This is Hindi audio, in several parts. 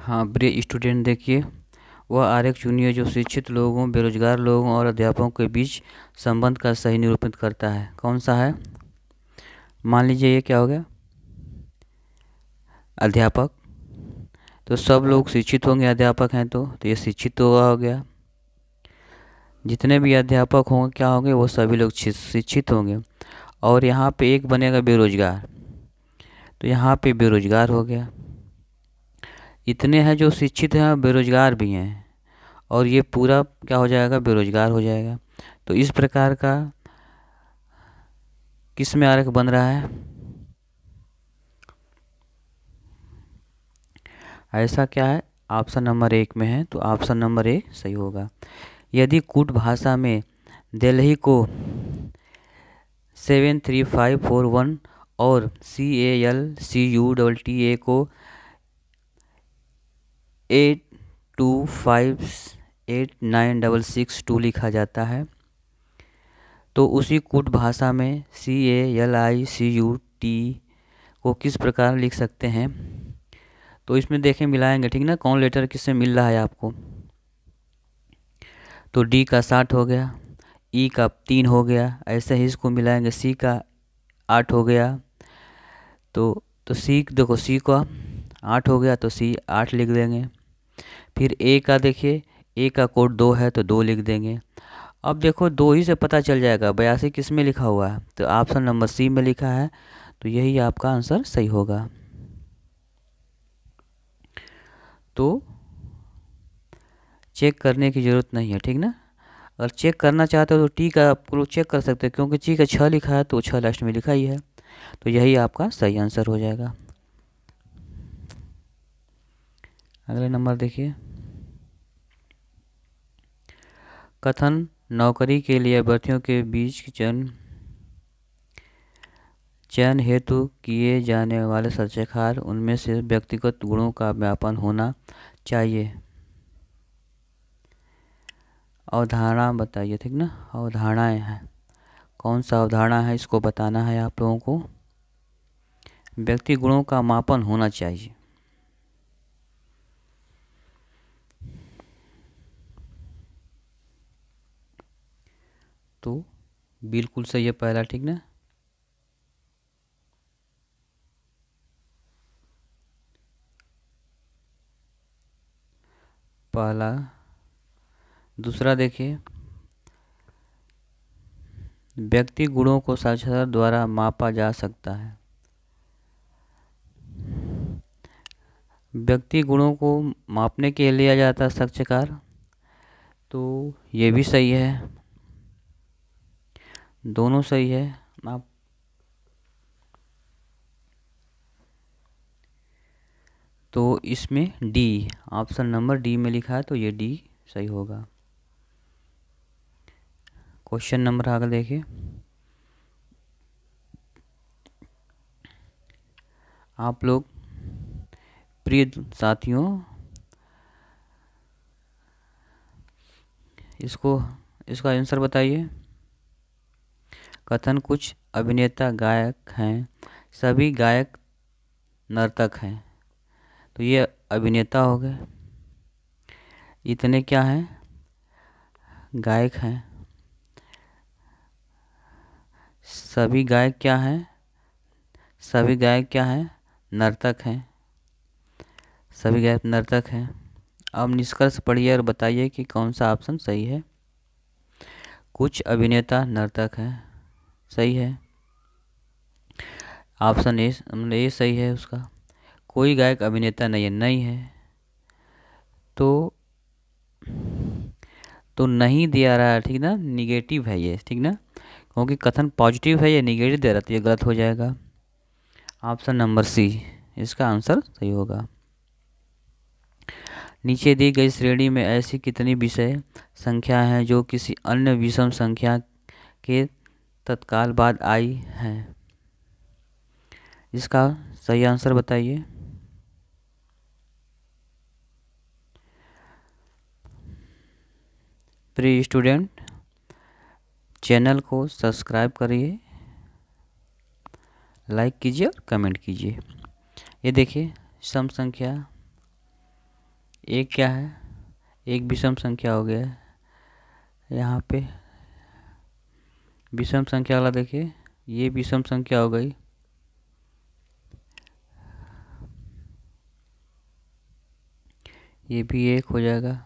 हाँ प्रिय स्टूडेंट, देखिए वह आरेख चुनिए जो शिक्षित लोगों, बेरोजगार लोगों और अध्यापकों के बीच संबंध का सही निरूपित करता है। कौन सा है? मान लीजिए ये क्या हो गया, अध्यापक। तो सब लोग शिक्षित होंगे, अध्यापक हैं तो ये शिक्षित हो गया। जितने भी अध्यापक होंगे क्या होंगे, वो सभी लोग शिक्षित होंगे। और यहाँ पे एक बनेगा बेरोजगार, तो यहाँ पे बेरोजगार हो गया। इतने हैं जो शिक्षित हैं, बेरोजगार भी हैं, और ये पूरा क्या हो जाएगा, बेरोजगार हो जाएगा। तो इस प्रकार का किस में आरेख बन रहा है? ऐसा क्या है, ऑप्शन नंबर 1 में है, तो ऑप्शन नंबर 1 सही होगा। यदि कूट भाषा में दिल्ली को 73541 और CALCUTTA को 82589662 लिखा जाता है, तो उसी कूट भाषा में CALICUT को किस प्रकार लिख सकते हैं? तो इसमें देखें, मिलाएंगे, ठीक ना, कौन लेटर किससे मिल रहा है आपको। तो D का 60 हो गया, E का 3 हो गया, ऐसे ही इसको मिलाएंगे, C का 8 हो गया, तो C देखो, C का 8 हो गया तो C 8 लिख देंगे। फिर A का देखिए, A का कोड 2 है तो 2 लिख देंगे। अब देखो 2 ही से पता चल जाएगा 82 किस में लिखा हुआ है, तो ऑप्शन नंबर C में लिखा है, तो यही आपका आंसर सही होगा। तो चेक करने की ज़रूरत नहीं है, ठीक ना। अगर चेक करना चाहते हो तो टी का आप लोग चेक कर सकते हो, क्योंकि ची का 6 लिखा है तो 6 लास्ट में लिखा ही है, तो यही आपका सही आंसर हो जाएगा। अगले नंबर देखिए, कथन नौकरी के लिए अभ्यर्थियों के बीच चयन हेतु किए जाने वाले सर्वेक्षण उनमें से व्यक्तिगत गुणों का व्यापन होना चाहिए। अवधारणा बताइए, ठीक ना, अवधारणाएं हैं, कौन सा अवधारणा है इसको बताना है आप लोगों को। व्यक्ति गुणों का मापन होना चाहिए, तो बिल्कुल सही है पहला, ठीक ना। पहला। दूसरा देखिए, व्यक्ति गुणों को साक्षरता द्वारा मापा जा सकता है। व्यक्ति गुणों को मापने के लिए लिया जाता है साक्षरकार, तो ये भी सही है, दोनों सही है। आप तो इसमें डी, ऑप्शन नंबर डी में लिखा है, तो ये डी सही होगा। क्वेश्चन नंबर आगे देखिए, आप लोग प्रिय साथियों इसका आंसर बताइए। कथन कुछ अभिनेता गायक हैं, सभी गायक नर्तक हैं, तो ये अभिनेता हो गए। इतने क्या हैं, गायक हैं। सभी गायक क्या हैं, सभी गायक क्या हैं, नर्तक हैं, सभी गायक नर्तक हैं। अब निष्कर्ष पढ़िए और बताइए कि कौन सा ऑप्शन सही है। कुछ अभिनेता नर्तक हैं, सही है, ऑप्शन ए सही है उसका। कोई गायक अभिनेता नहीं है, तो नहीं दिया रहा है, ठीक ना, निगेटिव है ये, ठीक ना, क्योंकि कथन पॉजिटिव है, ये निगेटिव दे रहा तो ये गलत हो जाएगा। ऑप्शन नंबर सी इसका आंसर सही होगा। नीचे दी गई श्रेणी में ऐसी कितनी विषय संख्या हैं जो किसी अन्य विषम संख्या के तत्काल बाद आई हैं? इसका सही आंसर बताइए। प्रिय स्टूडेंट, चैनल को सब्सक्राइब करिए, लाइक कीजिए और कमेंट कीजिए। ये देखिए, सम संख्या एक क्या है, एक विषम संख्या हो गया है। यहाँ पे विषम संख्या वाला देखिए, ये विषम संख्या हो गई, ये भी एक हो जाएगा।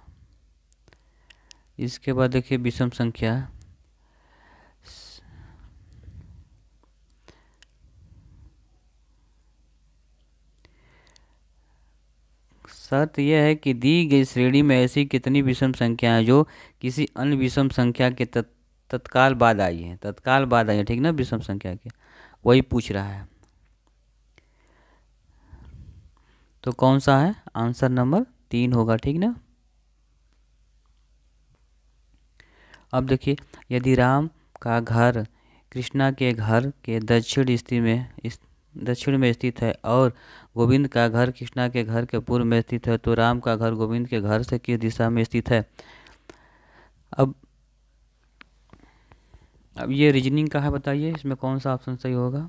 इसके बाद देखिए विषम संख्या, शर्त यह है कि दी गई श्रेणी में ऐसी कितनी विषम संख्याएं जो किसी अन्य विषम संख्या के तत्काल बाद आई है, तत्काल बाद आई है, ठीक ना, विषम संख्या के, वही पूछ रहा है। तो कौन सा है आंसर, नंबर 3 होगा, ठीक ना। अब देखिए, यदि राम का घर कृष्णा के घर के दक्षिण में स्थित है और गोविंद का घर कृष्णा के घर के पूर्व में स्थित है, तो राम का घर गोविंद के घर से किस दिशा में स्थित है। अब ये रीजनिंग का है, बताइए इसमें कौन सा ऑप्शन सही होगा।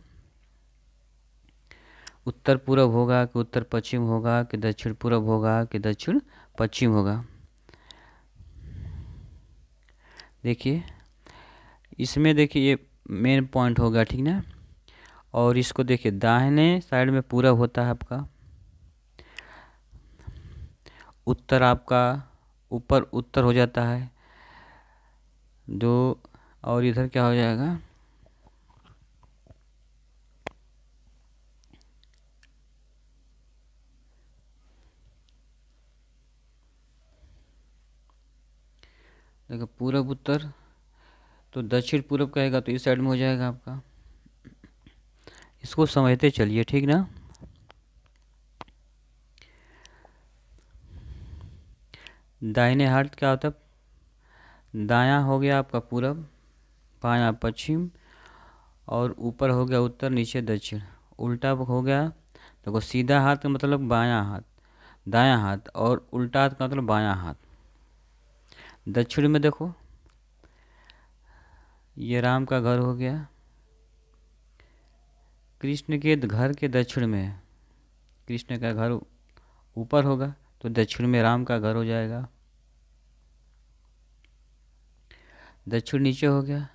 उत्तर पूर्व होगा कि उत्तर पश्चिम होगा कि दक्षिण पूर्व होगा कि दक्षिण पश्चिम होगा। देखिए इसमें देखिए ये मेन पॉइंट होगा, ठीक ना। और इसको देखिए दाहिने साइड में पूरब होता है आपका, उत्तर आपका ऊपर उत्तर हो जाता है जो, और इधर क्या हो जाएगा, देखो पूरब उत्तर, तो दक्षिण पूरब कहेगा तो इस साइड में हो जाएगा आपका। इसको समझते चलिए, ठीक ना। दाहिने हाथ क्या होता है, दायां हो गया आपका पूरब, बायां पश्चिम, और ऊपर हो गया उत्तर, नीचे दक्षिण। उल्टा हो गया, देखो सीधा हाथ का मतलब बायां हाथ, दायां हाथ, और उल्टा हाथ का मतलब बायां हाथ। दक्षिण में देखो ये राम का घर हो गया, कृष्ण के घर के दक्षिण में है, कृष्ण का घर ऊपर होगा तो दक्षिण में राम का घर हो जाएगा। दक्षिण नीचे हो गया,